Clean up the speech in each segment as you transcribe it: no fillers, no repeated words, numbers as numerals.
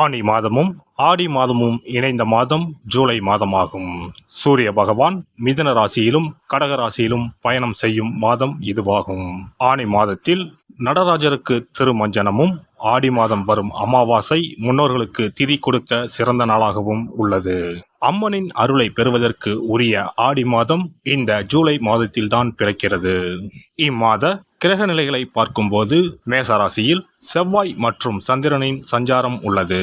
ஆனி மாதமும் ஆடி மாதமும் இணைந்த மாதம் ஜூலை மாதமாகும். சூரிய பகவான் மிதுன ராசியிலும் கடக ராசியிலும் பயணம் செய்யும் மாதம் இதுவாகும். ஆனி மாதத்தில் நடராஜருக்கு திருமஞ்சனமும், ஆடி மாதம் வரும் அமாவாசை முன்னோர்களுக்கு திதி கொடுக்க சிறந்த நாளாகவும் உள்ளது. அம்மனின் அருளை பெறுவதற்கு உரிய ஆடி மாதம் இந்த ஜூலை மாதத்தில்தான் பிறக்கிறது. இம்மாத கிரக நிலைகளை பார்க்கும்போது மேசராசியில் செவ்வாய் மற்றும் சந்திரனின் சஞ்சாரம் உள்ளது.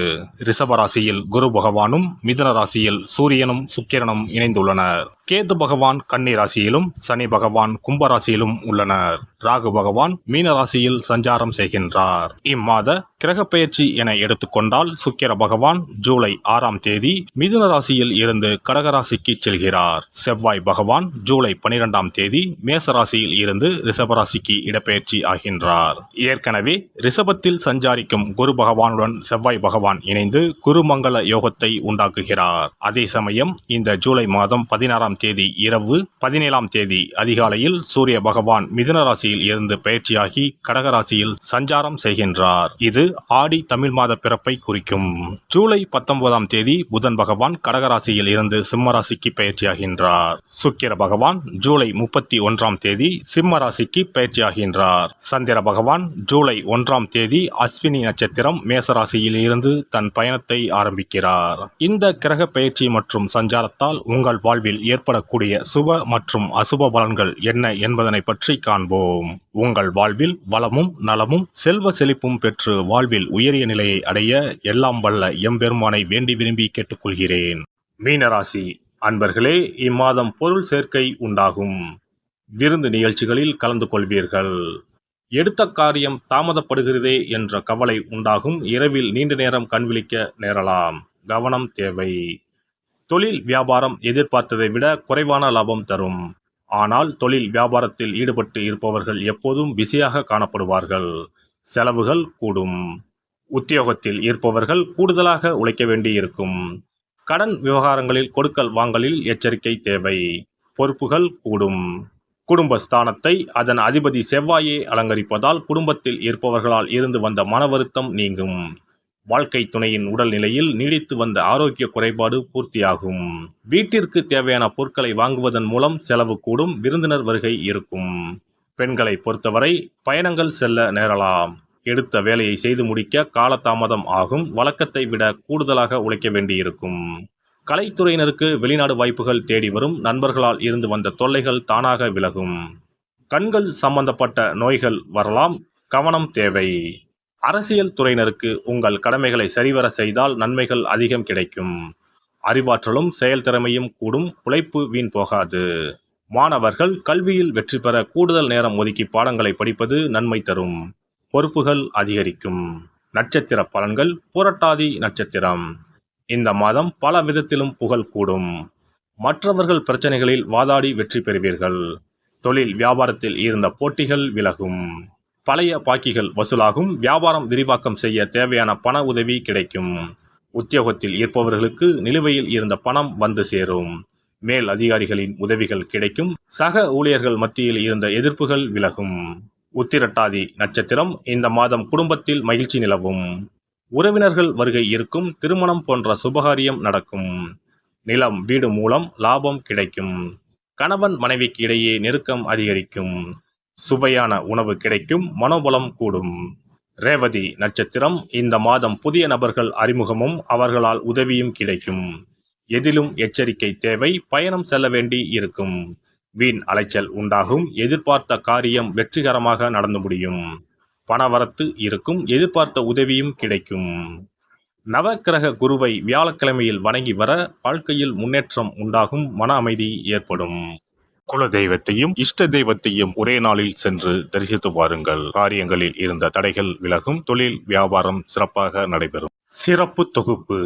ரிஷபராசியில் குரு பகவானும், மிதுன ராசியில் சூரியனும் சுக்கிரனும் இணைந்துள்ளனர். கேது பகவான் கன்னி ராசியிலும், சனி பகவான் கும்பராசியிலும் உள்ளனர். ராகு பகவான் மீன ராசியில் சஞ்சாரம் செய்கின்றார். இம்மாத கிரக பெயர்ச்சி என எடுத்துக்கொண்டால் சுக்கிர பகவான் ஜூலை 6ஆம் தேதி மிதுன ராசியில் இருந்து கடகராசிக்கு செல்கிறார். செவ்வாய் பகவான் ஜூலை 12ஆம் தேதி மேச ராசியில் இருந்து ரிஷபராசிக்கு இடப்பெயர்ச்சி ஆகின்றார். ஏற்கனவே ரிஷபத்தில் சஞ்சாரிக்கும் குரு பகவானுடன் செவ்வாய் பகவான் இணைந்து குருமங்கள யோகத்தை உண்டாக்குகிறார். அதே சமயம் இந்த ஜூலை மாதம் 16ஆம் தேதி இரவு 17ஆம் தேதி அதிகாலையில் சூரிய பகவான் மிதுன ராசியில் இருந்து பயிற்சியாகி கடகராசியில் சஞ்சாரம் செய்கின்றார். இது ஆடி தமிழ் மாத பிறப்பை குறிக்கும். ஜூலை 19ஆம் தேதி புதன் பகவான் கடகராசியில் இருந்து சிம்ம ராசிக்கு பயிற்சியாகின்றார். சுக்கிர பகவான் ஜூலை 31ஆம் தேதி சிம்ம ராசிக்கு பயிற்சியாகின்றார். சந்திர பகவான் ஜூலை 1ஆம் தேதி அஸ்வினி நட்சத்திரம் மேசராசியில் இருந்து தன் பயணத்தை ஆரம்பிக்கிறார். இந்த கிரக பயிற்சி மற்றும் சஞ்சாரத்தால் உங்கள் வாழ்வில் ஏற்படக்கூடிய சுப மற்றும் அசுப பலன்கள் என்ன என்பதனை பற்றி காண்போம். உங்கள் வாழ்வில் வளமும் நலமும் செல்வ செழிப்பும் பெற்று வாழ்வில் உயரிய நிலையை அடைய எல்லாம் வல்ல எம்பெருமானை வேண்டி விரும்பி கேட்டுக்கொள்கிறேன். மீனராசி அன்பர்களே, இம்மாதம் பொருள் சேர்க்கை உண்டாகும். விருந்து நிகழ்ச்சிகளில் கலந்து கொள்வீர்கள். எடுத்த காரியம் தாமதப்படுகிறதே என்ற கவலை உண்டாகும். இரவில் நீண்ட நேரம் கண்விழிக்க நேரலாம். கவனம் தேவை. தொழில் வியாபாரம் எதிர்பார்த்ததை விட குறைவான லாபம் தரும். ஆனால் தொழில் வியாபாரத்தில் ஈடுபட்டு இருப்பவர்கள் எப்போதும் பிஸியாக காணப்படுவார்கள். செலவுகள் கூடும். உத்தியோகத்தில் இருப்பவர்கள் கூடுதலாக உழைக்க வேண்டியிருக்கும். கடன் விவகாரங்களில் கொடுக்கல் வாங்கலில் எச்சரிக்கை தேவை. பொறுப்புகள் கூடும். குடும்பஸ்தானத்தை அதன் அதிபதி செவ்வாயே அலங்கரிப்பதால் குடும்பத்தில் இருப்பவர்களால் இருந்து வந்த மன வருத்தம் நீங்கும். வாழ்க்கை துணையின் உடல்நிலையில் நீடித்து வந்த ஆரோக்கிய குறைபாடு பூர்த்தியாகும். வீட்டிற்கு தேவையான பொருட்களை வாங்குவதன் மூலம் செலவு கூடும். விருந்தினர் வருகை இருக்கும். பெண்களை பொறுத்தவரை பயணங்கள் செல்ல நேரலாம். எடுத்த வேலையை செய்து முடிக்க காலதாமதம் ஆகும். வழக்கத்தை விட கூடுதலாக உழைக்க வேண்டியிருக்கும். கலைத்துறையினருக்கு வெளிநாடு வாய்ப்புகள் தேடி வரும். நண்பர்களால் இருந்து வந்த தொல்லைகள் தானாக விலகும். கண்கள் சம்பந்தப்பட்ட நோய்கள் வரலாம். கவனம் தேவை. அரசியல் துறையினருக்கு உங்கள் கடமைகளை சரிவர செய்தால் நன்மைகள் அதிகம் கிடைக்கும். அறிவாற்றலும் செயல்திறமையும் கூடும். உழைப்பு வீண் போகாது. மாணவர்கள் கல்வியில் வெற்றி பெற கூடுதல் நேரம் ஒதுக்கி பாடங்களை படிப்பது நன்மை தரும். பொறுப்புகள் அதிகரிக்கும். நட்சத்திர பலன்கள். புரட்டாதி நட்சத்திரம். இந்த மாதம் பல விதத்திலும் புகழ் கூடும். மற்றவர்கள் பிரச்சனைகளில் வாதாடி வெற்றி பெறுவீர்கள். தொழில் வியாபாரத்தில் இருந்த போட்டிகள் விலகும். பழைய பாக்கிகள் வசூலாகும். வியாபாரம் விரிவாக்கம் செய்ய தேவையான பண உதவி கிடைக்கும். உத்தியோகத்தில் இருப்பவர்களுக்கு நிலுவையில் இருந்த பணம் வந்து சேரும். மேல் அதிகாரிகளின் உதவிகள் கிடைக்கும். சக ஊழியர்கள் மத்தியில் இருந்த எதிர்ப்புகள் விலகும். உத்திரட்டாதி நட்சத்திரம். இந்த மாதம் குடும்பத்தில் மகிழ்ச்சி நிலவும். உறவினர்கள் வருகை இருக்கும். திருமணம் போன்ற சுபகாரியம் நடக்கும். நிலம் வீடு மூலம் லாபம் கிடைக்கும். கணவன் மனைவிக்கு இடையே நெருக்கம் அதிகரிக்கும். சுவையான உணவு கிடைக்கும். மனோபலம் கூடும். ரேவதி நட்சத்திரம். இந்த மாதம் புதிய நபர்கள் அறிமுகமும் அவர்களால் உதவியும் கிடைக்கும். எதிலும் எச்சரிக்கை தேவை. பயணம் செல்ல வேண்டி இருக்கும். வீண் அலைச்சல் உண்டாகும். எதிர்பார்த்த காரியம் வெற்றிகரமாக நடந்து முடியும். பணவரத்து இருக்கும். எதிர்பார்த்த உதவியும் கிடைக்கும். நவக்கிரக குருவை வியாழக்கிழமையில் வணங்கி வர வாழ்க்கையில் முன்னேற்றம் உண்டாகும். மன அமைதி ஏற்படும். குல தெய்வத்தையும் இஷ்ட தெய்வத்தையும் ஒரே நாளில் சென்று தரிசித்து வாருங்கள். காரியங்களில் இருந்த தடைகள் விலகும். தொழில் வியாபாரம் சிறப்பாக நடைபெறும். சிறப்பு தொகுப்பு.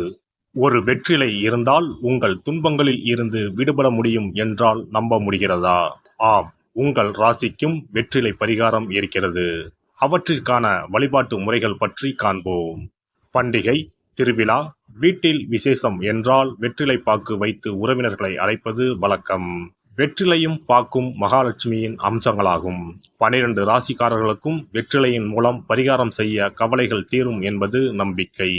ஒரு வெற்றிலை இருந்தால் உங்கள் துன்பங்களில் இருந்து விடுபட முடியும் என்றால் நம்ப முடிகிறதா? ஆம், உங்கள் ராசிக்கும் வெற்றிலை பரிகாரம் இருக்கிறது. அவற்றிற்கான வழிபாட்டு முறைகள் பற்றி காண்போம். பண்டிகை, திருவிழா, வீட்டில் விசேஷம் என்றால் வெற்றிலை பாக்கு வைத்து உறவினர்களை அழைப்பது வழக்கம். வெற்றிலையும் பாக்கும் மகாலட்சுமியின் அம்சங்களாகும். 12 ராசிக்காரர்களுக்கும் வெற்றிலையின் மூலம் பரிகாரம் செய்ய கவலைகள் தீரும் என்பது நம்பிக்கை.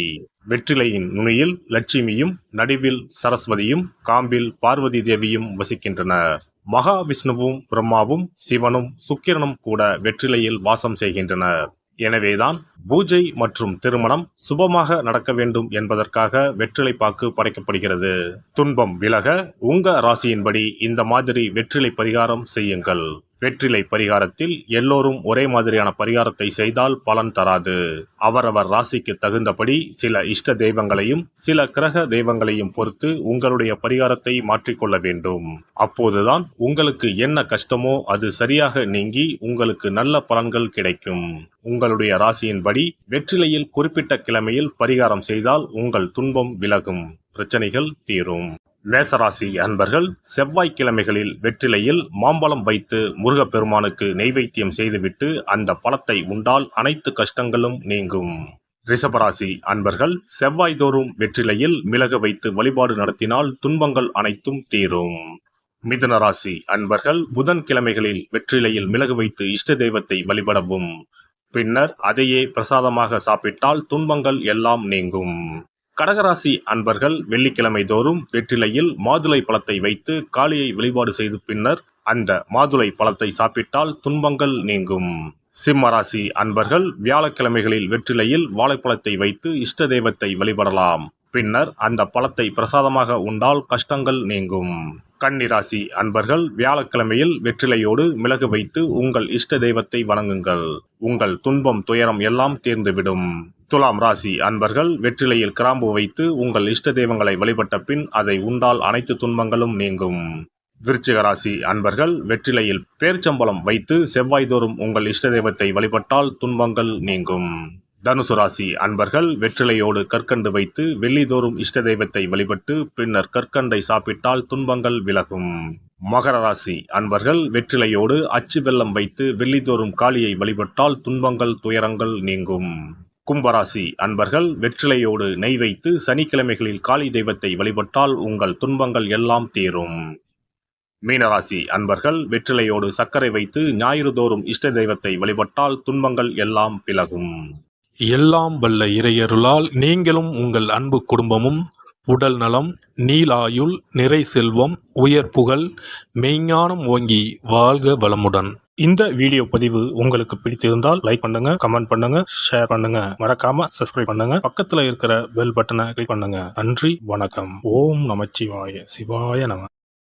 வெற்றிலையின் நுனியில் லட்சுமியும், நடுவில் சரஸ்வதியும், காம்பில் பார்வதி தேவியும் வசிக்கின்றனர். மகாவிஷ்ணுவும், பிரம்மாவும், சிவனும், சுக்கிரனும் கூட வெற்றிலையில் வாசம் செய்கின்றனர். எனவேதான் பூஜை மற்றும் திருமணம் சுபமாக நடக்க வேண்டும் என்பதற்காக வெற்றிலை பாக்கு படைக்கப்படுகிறது. துன்பம் விலக உங்க ராசியின்படி இந்த மாதிரி வெற்றிலை பரிகாரம் செய்யுங்கள். வெற்றிலை பரிகாரத்தில் எல்லோரும் ஒரே மாதிரியான பரிகாரத்தை செய்தால் பலன் தராது. அவரவர் ராசிக்கு தகுந்தபடி சில இஷ்ட தெய்வங்களையும் சில கிரக தெய்வங்களையும் பொறுத்து உங்களுடைய பரிகாரத்தை மாற்றிக்கொள்ள வேண்டும். அப்போதுதான் உங்களுக்கு என்ன கஷ்டமோ அது சரியாக நீங்கி உங்களுக்கு நல்ல பலன்கள் கிடைக்கும். உங்களுடைய ராசியின்படி வெற்றிலையில் குறிப்பிட்ட கிழமையில் பரிகாரம் செய்தால் உங்கள் துன்பம் விலகும், பிரச்சனைகள் தீரும். மேசராசி அன்பர்கள் செவ்வாய்க்கிழமைகளில் வெற்றிலையில் மாம்பழம் வைத்து முருகப்பெருமானுக்கு நெய்வேத்தியம் செய்துவிட்டு அந்த பழத்தை உண்டால் அனைத்து கஷ்டங்களும் நீங்கும். ரிஷபராசி அன்பர்கள் செவ்வாய்தோறும் வெற்றிலையில் மிளகு வைத்து வழிபாடு நடத்தினால் துன்பங்கள் அனைத்தும் தீரும். மிதுன ராசி அன்பர்கள் புதன்கிழமைகளில் வெற்றிலையில் மிளகு வைத்து இஷ்ட தெய்வத்தை வழிபடவும். பின்னர் அதையே பிரசாதமாக சாப்பிட்டால் துன்பங்கள் எல்லாம் நீங்கும். கடகராசி அன்பர்கள் வெள்ளிக்கிழமை தோறும் வெற்றிலையில் மாதுளை பழத்தை வைத்து காளியை வழிபாடு செய்து பின்னர் அந்த மாதுளை பழத்தை சாப்பிட்டால் துன்பங்கள் நீங்கும். சிம்மராசி அன்பர்கள் வியாழக்கிழமைகளில் வெற்றிலையில் வாழைப்பழத்தை வைத்து இஷ்ட தெய்வத்தை வழிபடலாம். பின்னர் அந்த பழத்தை பிரசாதமாக உண்டால் கஷ்டங்கள் நீங்கும். கன்னிராசி அன்பர்கள் வியாழக்கிழமையில் வெற்றிலையோடு மிளகு வைத்து உங்கள் இஷ்ட தெய்வத்தை வணங்குங்கள். உங்கள் துன்பம் துயரம் எல்லாம் தீர்ந்துவிடும். துலாம் ராசி அன்பர்கள் வெற்றிலையில் கிராம்பு வைத்து உங்கள் இஷ்ட தெய்வங்களை வழிபட்ட பின் அதை உண்டால் அனைத்து துன்பங்களும் நீங்கும். விருச்சிக ராசி அன்பர்கள் வெற்றிலையில் பேர்ச்சம்பழம் வைத்து செவ்வாய்தோறும் உங்கள் இஷ்ட தெய்வத்தை வழிபட்டால் துன்பங்கள் நீங்கும். தனுசு ராசி அன்பர்கள் வெற்றிலையோடு கற்கண்டு வைத்து வெள்ளிதோறும் இஷ்ட தெய்வத்தை வழிபட்டு பின்னர் கற்கண்டை சாப்பிட்டால் துன்பங்கள் விலகும். மகர ராசி அன்பர்கள் வெற்றிலையோடு அச்சு வெல்லம் வைத்து வெள்ளிதோறும் காளியை வழிபட்டால் துன்பங்கள் துயரங்கள் நீங்கும். கும்பராசி அன்பர்கள் வெற்றிலையோடு நெய் வைத்து சனிக்கிழமைகளில் காளி தெய்வத்தை வழிபட்டால் உங்கள் துன்பங்கள் எல்லாம் தீரும். மீனராசி அன்பர்கள் வெற்றிலையோடு சர்க்கரை வைத்து ஞாயிறு தோறும் இஷ்ட தெய்வத்தை வழிபட்டால் துன்பங்கள் எல்லாம் விலகும். எல்லாம் வல்ல இறையருளால் நீங்களும் உங்கள் அன்பு குடும்பமும் உடல் நலம், நீலாயுள், நிறை செல்வம், உயர் புகழ், மெய்ஞானம் ஓங்கி வாழ்க வளமுடன். இந்த வீடியோ பதிவு உங்களுக்கு பிடித்திருந்தால் லைக் பண்ணுங்க, கமெண்ட் பண்ணுங்க, ஷேர் பண்ணுங்க, மறக்காம சப்ஸ்கிரைப் பண்ணுங்க, பக்கத்துல இருக்கிற பெல் பட்டனை கிளிக் பண்ணுங்க. நன்றி, வணக்கம். ஓம் நமச்சிவாய, சிவாய நம.